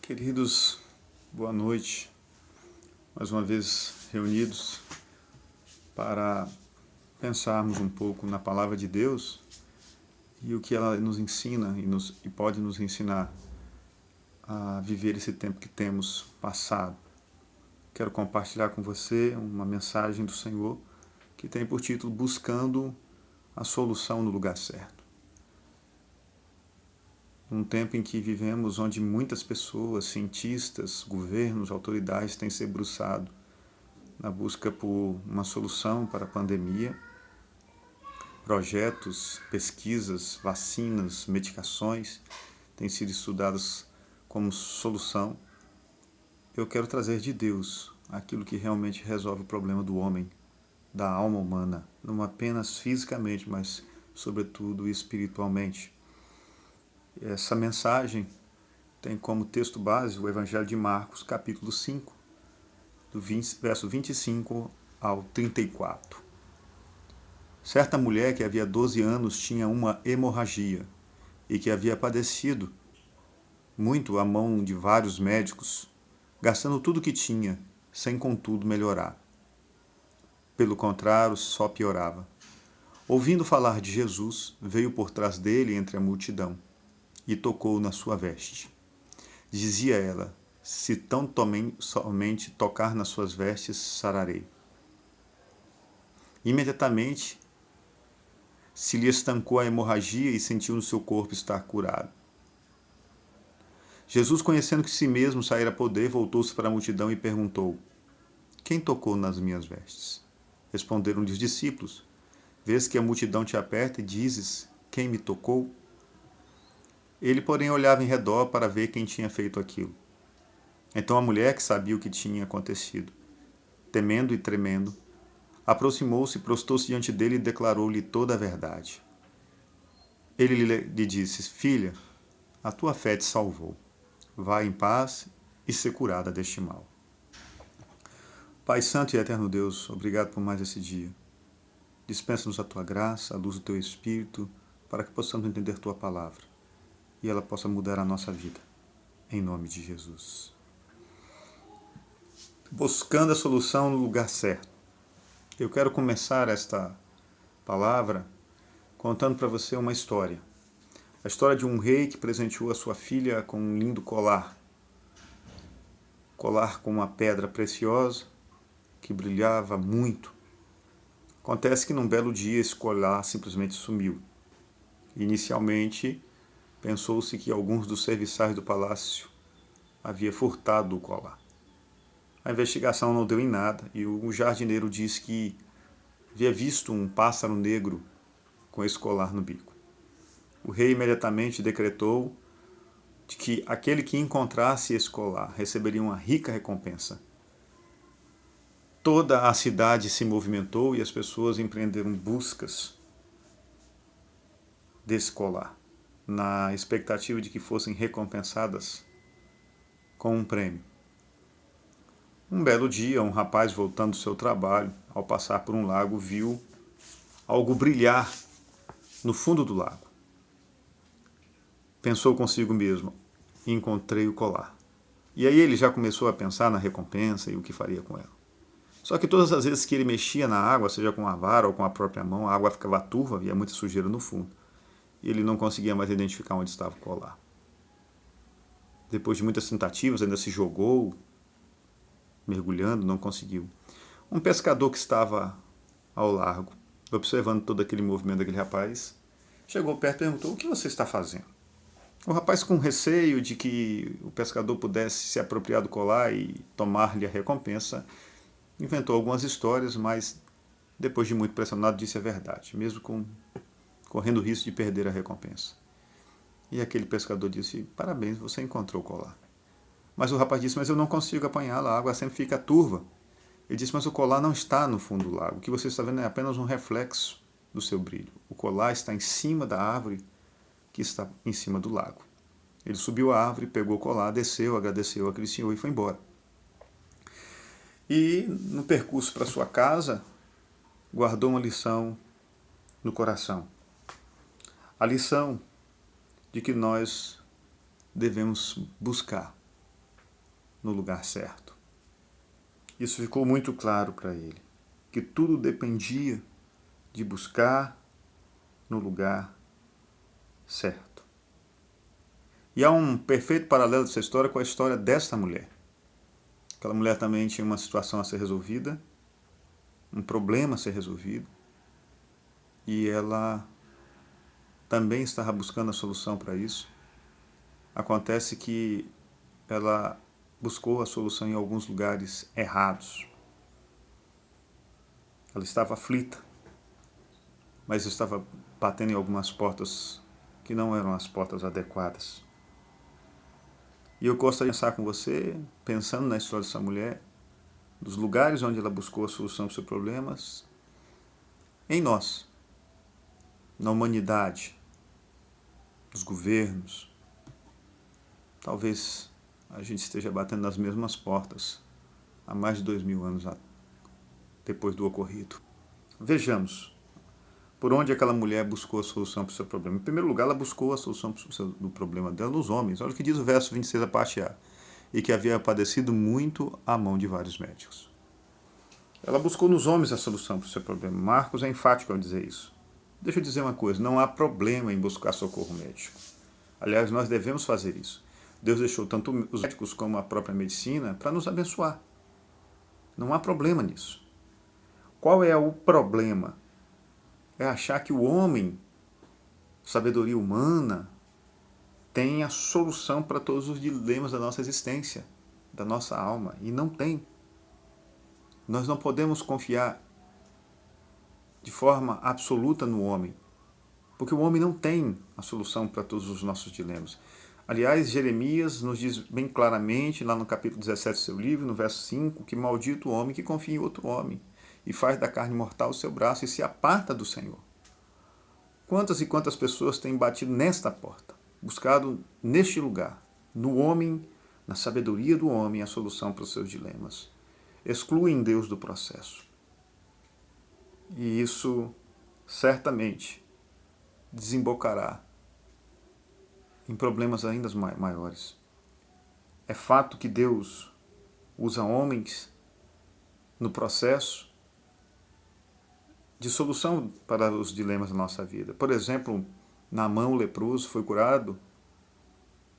Queridos, boa noite. Mais uma vez reunidos para pensarmos um pouco na Palavra de Deus e o que ela nos ensina e pode nos ensinar a viver esse tempo que temos passado. Quero compartilhar com você uma mensagem do Senhor que tem por título Buscando a Solução no Lugar Certo. Um tempo em que vivemos onde muitas pessoas, cientistas, governos, autoridades têm se debruçado na busca por uma solução para a pandemia, projetos, pesquisas, vacinas, medicações têm sido estudados como solução. Eu quero trazer de Deus aquilo que realmente resolve o problema do homem, da alma humana, não apenas fisicamente, mas sobretudo espiritualmente. Essa mensagem tem como texto base o Evangelho de Marcos, capítulo 5, verso 25 ao 34. Certa mulher que havia 12 anos tinha uma hemorragia e que havia padecido muito à mão de vários médicos, gastando tudo o que tinha, sem contudo melhorar. Pelo contrário, só piorava. Ouvindo falar de Jesus, veio por trás dele entre a multidão e tocou na sua veste. Dizia ela: se tão somente tocar nas suas vestes, sararei. Imediatamente se lhe estancou a hemorragia e sentiu no seu corpo estar curado. Jesus, conhecendo que si mesmo saíra poder, voltou-se para a multidão e perguntou: quem tocou nas minhas vestes? Responderam-lhe os discípulos: vês que a multidão te aperta e dizes: quem me tocou? Ele, porém, olhava em redor para ver quem tinha feito aquilo. Então a mulher, que sabia o que tinha acontecido, temendo e tremendo, aproximou-se, prostou-se diante dele e declarou-lhe toda a verdade. Ele lhe disse: filha, a tua fé te salvou. Vá em paz e ser curada deste mal. Pai Santo e Eterno Deus, obrigado por mais esse dia. Dispensa-nos a tua graça, a luz do teu Espírito, para que possamos entender tua palavra e ela possa mudar a nossa vida. Em nome de Jesus. Buscando a solução no lugar certo. Eu quero começar esta palavra contando para você uma história. A história de um rei que presenteou a sua filha com um lindo colar. Colar com uma pedra preciosa que brilhava muito. Acontece que num belo dia esse colar simplesmente sumiu. Inicialmente, pensou-se que alguns dos serviçais do palácio havia furtado o colar. A investigação não deu em nada e o jardineiro disse que havia visto um pássaro negro com esse colar no bico. O rei imediatamente decretou de que aquele que encontrasse esse colar receberia uma rica recompensa. Toda a cidade se movimentou e as pessoas empreenderam buscas desse colar, na expectativa de que fossem recompensadas com um prêmio. Um belo dia, um rapaz voltando do seu trabalho, ao passar por um lago, viu algo brilhar no fundo do lago. Pensou consigo mesmo: encontrei o colar. E aí ele já começou a pensar na recompensa e o que faria com ela. Só que todas as vezes que ele mexia na água, seja com a vara ou com a própria mão, a água ficava turva, havia muita sujeira no fundo. E ele não conseguia mais identificar onde estava o colar. Depois de muitas tentativas, ainda se jogou, mergulhando, não conseguiu. Um pescador que estava ao largo, observando todo aquele movimento daquele rapaz, chegou perto e perguntou: o que você está fazendo? O rapaz, com receio de que o pescador pudesse se apropriar do colar e tomar-lhe a recompensa, inventou algumas histórias, mas depois de muito pressionado disse a verdade, mesmo correndo o risco de perder a recompensa. E aquele pescador disse: parabéns, você encontrou o colar. Mas o rapaz disse: mas eu não consigo apanhá-la, a água sempre fica turva. Ele disse: mas o colar não está no fundo do lago, o que você está vendo é apenas um reflexo do seu brilho. O colar está em cima da árvore que está em cima do lago. Ele subiu a árvore, pegou o colar, desceu, agradeceu àquele senhor e foi embora. E no percurso para sua casa, guardou uma lição no coração. A lição de que nós devemos buscar no lugar certo. Isso ficou muito claro para ele, que tudo dependia de buscar no lugar certo. E há um perfeito paralelo dessa história com a história desta mulher. Aquela mulher também tinha uma situação a ser resolvida, um problema a ser resolvido, e ela também estava buscando a solução para isso. Acontece que ela buscou a solução em alguns lugares errados. Ela estava aflita, mas estava batendo em algumas portas que não eram as portas adequadas. E eu gostaria de pensar com você, pensando na história dessa mulher, dos lugares onde ela buscou a solução para os seus problemas, em nós, na humanidade, nos governos. Talvez a gente esteja batendo nas mesmas portas há mais de 2000 anos depois do ocorrido. Vejamos por onde aquela mulher buscou a solução para o seu problema. Em primeiro lugar, ela buscou a solução do problema dela nos homens. Olha o que diz o verso 26, a parte A. E que havia padecido muito à mão de vários médicos. Ela buscou nos homens a solução para o seu problema. Marcos é enfático ao dizer isso. Deixa eu dizer uma coisa, não há problema em buscar socorro médico. Aliás, nós devemos fazer isso. Deus deixou tanto os médicos como a própria medicina para nos abençoar. Não há problema nisso. Qual é o problema? É achar que o homem, sabedoria humana, tem a solução para todos os dilemas da nossa existência, da nossa alma. E não tem. Nós não podemos confiar de forma absoluta no homem, porque o homem não tem a solução para todos os nossos dilemas. Aliás, Jeremias nos diz bem claramente, lá no capítulo 17 do seu livro, no verso 5, que maldito o homem que confia em outro homem, e faz da carne mortal o seu braço e se aparta do Senhor. Quantas e quantas pessoas têm batido nesta porta, buscado neste lugar, no homem, na sabedoria do homem, a solução para os seus dilemas. Excluem Deus do processo. E isso certamente desembocará em problemas ainda maiores. É fato que Deus usa homens no processo de solução para os dilemas da nossa vida. Por exemplo, Naamã, o leproso, foi curado.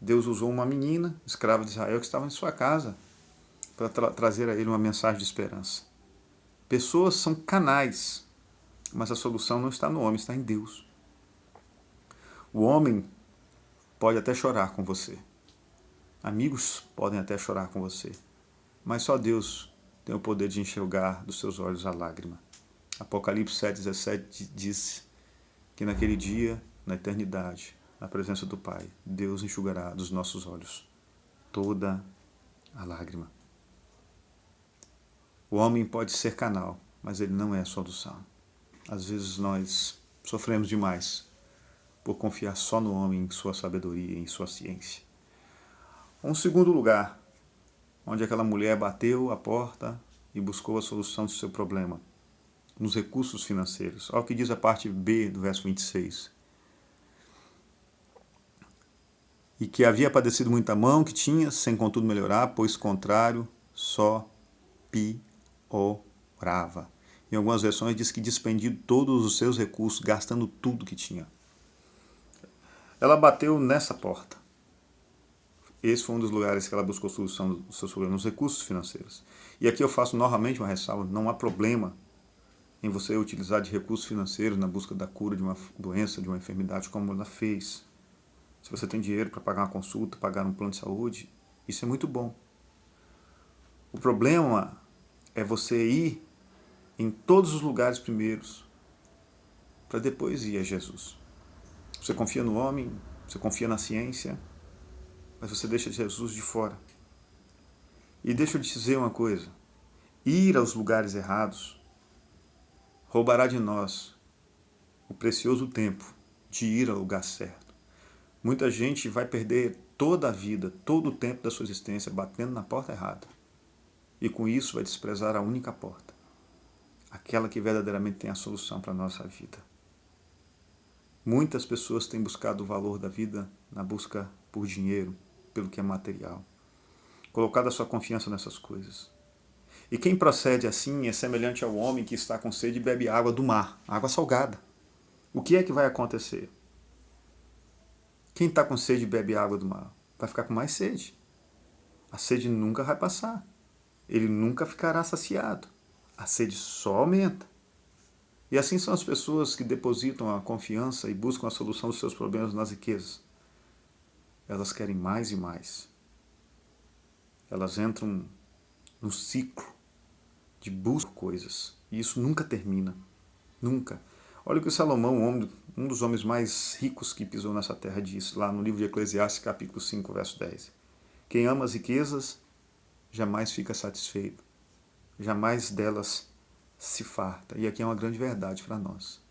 Deus usou uma menina, escrava de Israel, que estava em sua casa, para trazer a ele uma mensagem de esperança. Pessoas são canais, mas a solução não está no homem, está em Deus. O homem pode até chorar com você. Amigos podem até chorar com você. Mas só Deus tem o poder de enxugar dos seus olhos a lágrima. Apocalipse 7,17 diz que naquele dia, na eternidade, na presença do Pai, Deus enxugará dos nossos olhos toda a lágrima. O homem pode ser canal, mas ele não é a solução. Às vezes nós sofremos demais por confiar só no homem, em sua sabedoria, em sua ciência. Um segundo lugar, onde aquela mulher bateu a porta e buscou a solução do seu problema, nos recursos financeiros. Olha o que diz a parte B do verso 26. E que havia padecido muita mão, que tinha, sem contudo melhorar, pois contrário, só piorava. Em algumas versões diz que despendiu todos os seus recursos, gastando tudo que tinha. Ela bateu nessa porta. Esse foi um dos lugares que ela buscou solução dos seus problemas, nos recursos financeiros. E aqui eu faço novamente uma ressalva, não há problema em você utilizar de recursos financeiros na busca da cura de uma doença, de uma enfermidade, como ela fez. Se você tem dinheiro para pagar uma consulta, pagar um plano de saúde, isso é muito bom. O problema é você ir em todos os lugares primeiros, para depois ir a Jesus. Você confia no homem, você confia na ciência, mas você deixa Jesus de fora. E deixa eu te dizer uma coisa, ir aos lugares errados roubará de nós o precioso tempo de ir ao lugar certo. Muita gente vai perder toda a vida, todo o tempo da sua existência batendo na porta errada. E com isso vai desprezar a única porta, aquela que verdadeiramente tem a solução para a nossa vida. Muitas pessoas têm buscado o valor da vida na busca por dinheiro, pelo que é material. colocado a sua confiança nessas coisas. E quem procede assim é semelhante ao homem que está com sede e bebe água do mar, água salgada. O que é que vai acontecer? Quem está com sede e bebe água do mar vai ficar com mais sede. A sede nunca vai passar. Ele nunca ficará saciado. A sede só aumenta. E assim são as pessoas que depositam a confiança e buscam a solução dos seus problemas nas riquezas. Elas querem mais e mais. Elas entram num ciclo de busca de coisas. E isso nunca termina. Nunca. Olha o que Salomão, um dos homens mais ricos que pisou nessa terra, disse lá no livro de Eclesiastes, capítulo 5, verso 10. Quem ama as riquezas jamais fica satisfeito. Jamais delas se farta. E aqui é uma grande verdade para nós.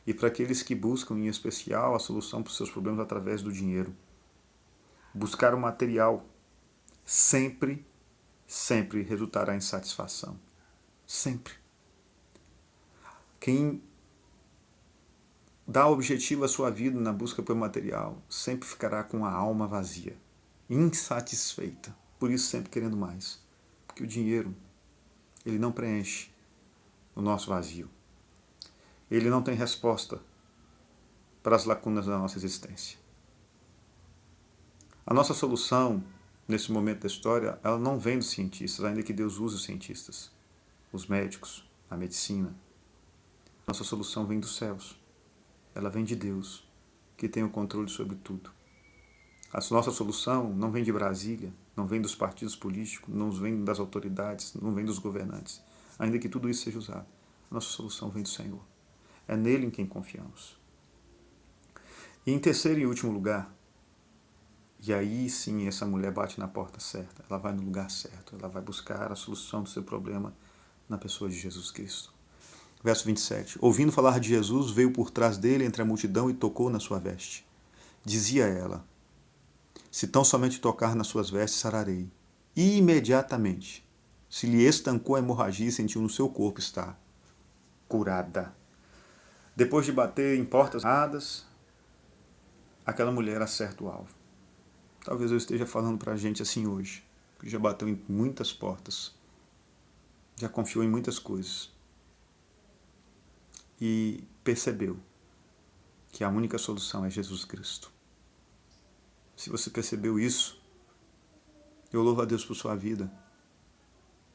E para aqueles que buscam, em especial, a solução para os seus problemas através do dinheiro. Buscar o material sempre resultará em satisfação. Sempre. Quem dá objetivo à sua vida na busca pelo material sempre ficará com a alma vazia, insatisfeita. Por isso sempre querendo mais. Porque o dinheiro, ele não preenche o nosso vazio. Ele não tem resposta para as lacunas da nossa existência. A nossa solução, nesse momento da história, ela não vem dos cientistas, ainda que Deus use os cientistas, os médicos, a medicina. Nossa solução vem dos céus. Ela vem de Deus, que tem o controle sobre tudo. A nossa solução não vem de Brasília, não vem dos partidos políticos, não vem das autoridades, não vem dos governantes, ainda que tudo isso seja usado. A nossa solução vem do Senhor. É nele em quem confiamos. E em terceiro e último lugar, e aí sim essa mulher bate na porta certa, ela vai no lugar certo, ela vai buscar a solução do seu problema na pessoa de Jesus Cristo. Verso 27. Ouvindo falar de Jesus, veio por trás dele entre a multidão e tocou na sua veste. Dizia ela: se tão somente tocar nas suas vestes, sararei. E imediatamente se lhe estancou a hemorragia e sentiu no seu corpo estar curada. Depois de bater em portas erradas, aquela mulher acerta o alvo. Talvez eu esteja falando para a gente assim hoje, que já bateu em muitas portas, já confiou em muitas coisas e percebeu que a única solução é Jesus Cristo. Se você percebeu isso, eu louvo a Deus por sua vida,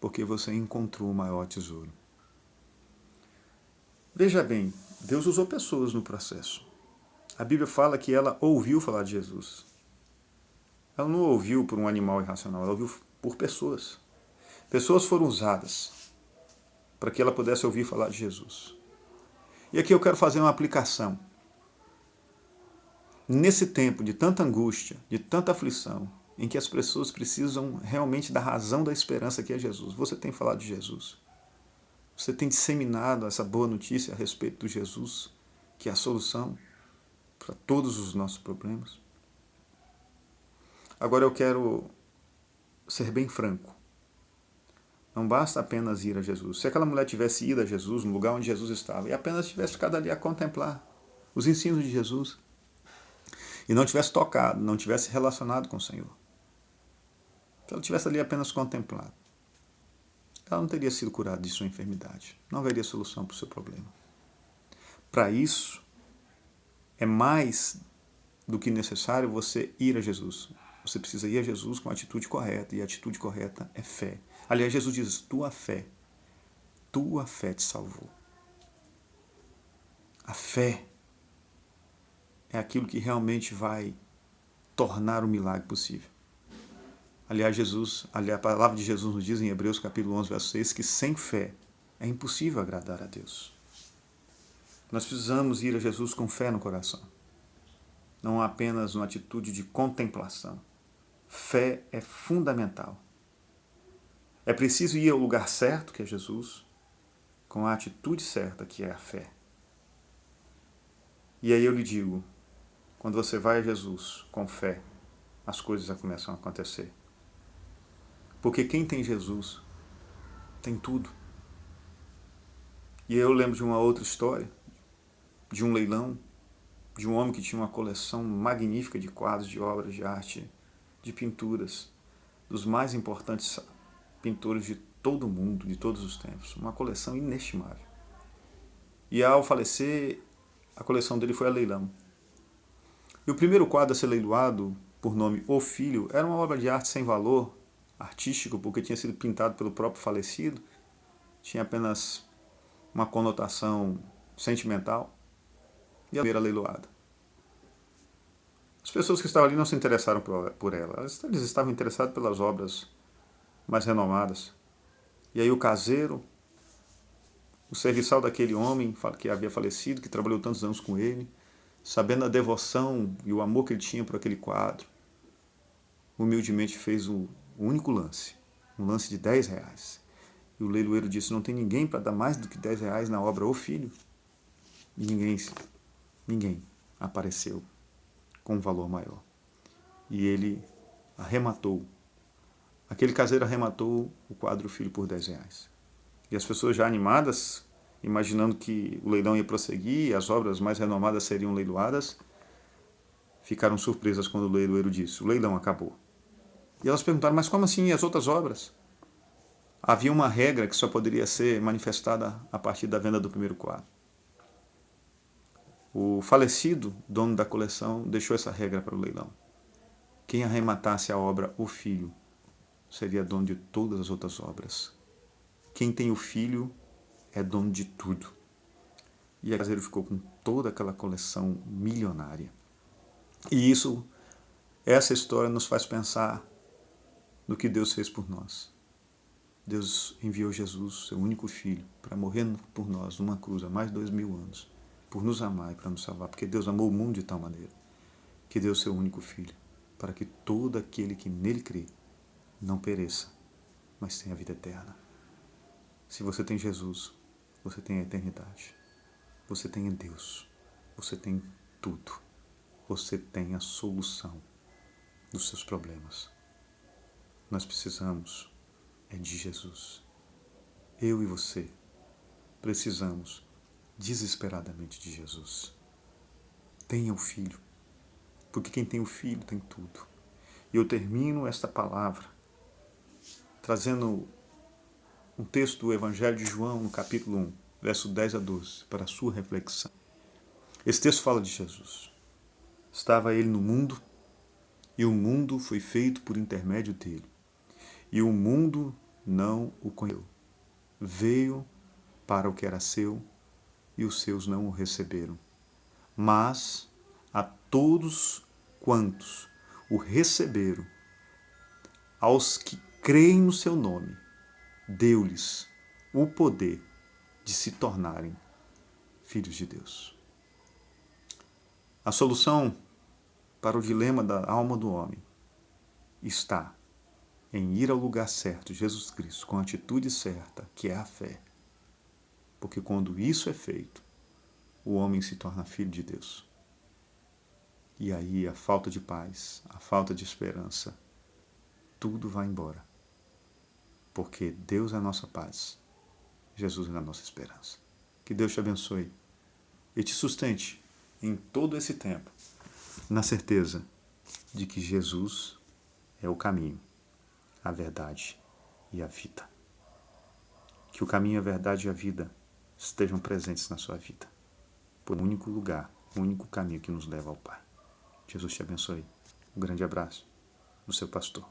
porque você encontrou o maior tesouro. Veja bem, Deus usou pessoas no processo. A Bíblia fala que ela ouviu falar de Jesus. Ela não ouviu por um animal irracional, ela ouviu por pessoas. Pessoas foram usadas para que ela pudesse ouvir falar de Jesus. E aqui eu quero fazer uma aplicação. Nesse tempo de tanta angústia, de tanta aflição, em que as pessoas precisam realmente da razão da esperança que é Jesus, você tem falado de Jesus. Você tem disseminado essa boa notícia a respeito do Jesus, que é a solução para todos os nossos problemas. Agora eu quero ser bem franco. Não basta apenas ir a Jesus. Se aquela mulher tivesse ido a Jesus, no lugar onde Jesus estava, e apenas tivesse ficado ali a contemplar os ensinos de Jesus, e não tivesse tocado, não tivesse relacionado com o Senhor, se ela tivesse ali apenas contemplado, ela não teria sido curada de sua enfermidade. Não haveria solução para o seu problema. Para isso, é mais do que necessário você ir a Jesus. Você precisa ir a Jesus com a atitude correta, e a atitude correta é fé. Aliás, Jesus diz, tua fé te salvou. A fé é aquilo que realmente vai tornar o milagre possível. Aliás, a palavra de Jesus nos diz em Hebreus capítulo 11, verso 6, que sem fé é impossível agradar a Deus. Nós precisamos ir a Jesus com fé no coração. Não apenas uma atitude de contemplação. Fé é fundamental. É preciso ir ao lugar certo, que é Jesus, com a atitude certa, que é a fé. E aí eu lhe digo, quando você vai a Jesus com fé, as coisas já começam a acontecer. Porque quem tem Jesus tem tudo. E eu lembro de uma outra história, de um leilão, de um homem que tinha uma coleção magnífica de quadros, de obras de arte, de pinturas. dos mais importantes pintores de todo o mundo, de todos os tempos. Uma coleção inestimável. E ao falecer, a coleção dele foi a leilão. E o primeiro quadro a ser leiloado, por nome O Filho, era uma obra de arte sem valor artístico, porque tinha sido pintado pelo próprio falecido, tinha apenas uma conotação sentimental, e a era leiloada. As pessoas que estavam ali não se interessaram por ela, eles estavam interessados pelas obras mais renomadas. E aí o caseiro, o serviçal daquele homem que havia falecido, que trabalhou tantos anos com ele, sabendo a devoção e o amor que ele tinha por aquele quadro, humildemente fez o único lance, um lance de R$10. E o leiloeiro disse, não tem ninguém para dar mais do que R$10 na obra O Filho. E ninguém apareceu com um valor maior. E ele arrematou, aquele caseiro arrematou o quadro O Filho por R$10. E as pessoas já animadas, imaginando que o leilão ia prosseguir, as obras mais renomadas seriam leiloadas, ficaram surpresas quando o leiloeiro disse, o leilão acabou. E elas perguntaram, mas como assim, e as outras obras? Havia uma regra que só poderia ser manifestada a partir da venda do primeiro quadro. O falecido dono da coleção deixou essa regra para o leilão. Quem arrematasse a obra O Filho seria dono de todas as outras obras. Quem tem o filho é dono de tudo. E o caseiro ficou com toda aquela coleção milionária. E essa história nos faz pensar no que Deus fez por nós. Deus enviou Jesus, seu único filho, para morrer por nós numa cruz há mais de 2000 anos, por nos amar e para nos salvar, porque Deus amou o mundo de tal maneira que deu seu único filho, para que todo aquele que nele crê não pereça, mas tenha a vida eterna. Se você tem Jesus, você tem a eternidade. Você tem Deus. Você tem tudo. Você tem a solução dos seus problemas. Nós precisamos de Jesus. Eu e você precisamos desesperadamente de Jesus. Tenha o Filho, porque quem tem o Filho tem tudo. E eu termino esta palavra trazendo um texto do Evangelho de João, no capítulo 1, verso 10 a 12, para a sua reflexão. Esse texto fala de Jesus. Estava ele no mundo, e o mundo foi feito por intermédio dele. E o mundo não o conheceu. Veio para o que era seu, e os seus não o receberam. Mas a todos quantos o receberam, aos que creem no seu nome, deu-lhes o poder de se tornarem filhos de Deus. A solução para o dilema da alma do homem está em ir ao lugar certo, Jesus Cristo, com a atitude certa, que é a fé. Porque quando isso é feito, o homem se torna filho de Deus. E aí a falta de paz, a falta de esperança, tudo vai embora. Porque Deus é a nossa paz, Jesus é a nossa esperança. Que Deus te abençoe e te sustente em todo esse tempo, na certeza de que Jesus é o caminho, a verdade e a vida. Que o caminho, a verdade e a vida estejam presentes na sua vida, por um único lugar, o único caminho que nos leva ao Pai. Jesus te abençoe. Um grande abraço do seu pastor.